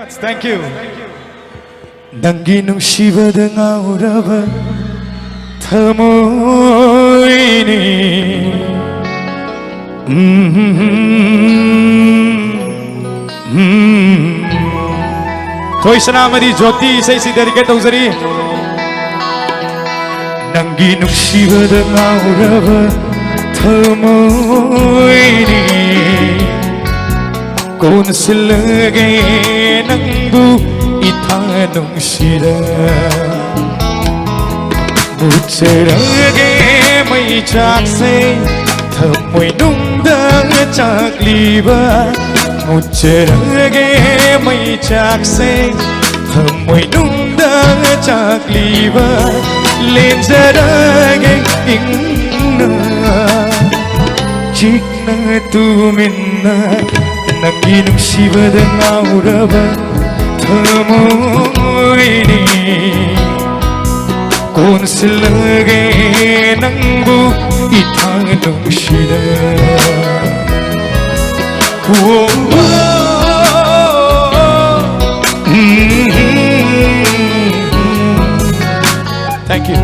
Thank you. Nanggi nungshibada ngauraba thamoini Thoi sanamadi jyoti sai si dedicate tauzari Nanggi nungshibada ngauraba thamoini Konsilage nangbu ithanung shira Mucherage mai chakse thamoi nungda chakliba Mucherage mai chakse thamoi nungda chakliba Lenjarage ingna chikna tu minna Nanggi nungshibada ngauraba thamoini Konsilage nangbu ithanung shira Thank you.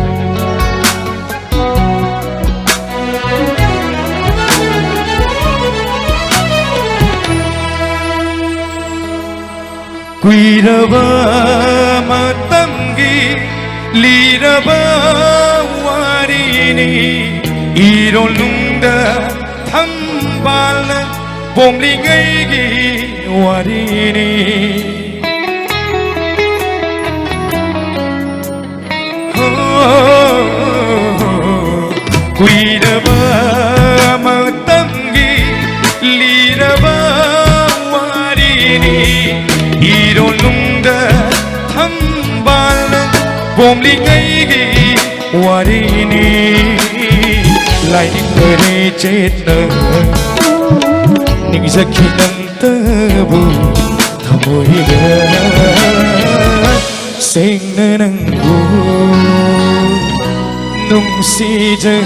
Kuiraba matamgi liraba warini irolungda thambal bomlingaigi warini Kuiraba matamgi liraba warini Irolungda thambal bomlingaigi warini Laining kare chetna ningzakhinang tabu thamoiga sengna nangbu nungsijaki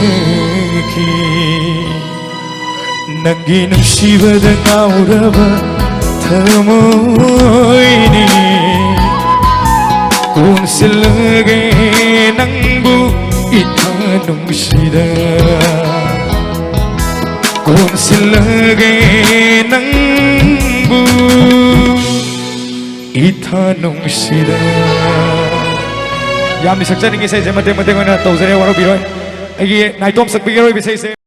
Nanggi nungshibada ngauraba thamoini Konsilage nangbu ithanung shira Konsilage nangbu ithanung shira Yamni sakchani ki sai je mate mate ko na tauzare waro biroi ai naitom sakbigiroi bisai se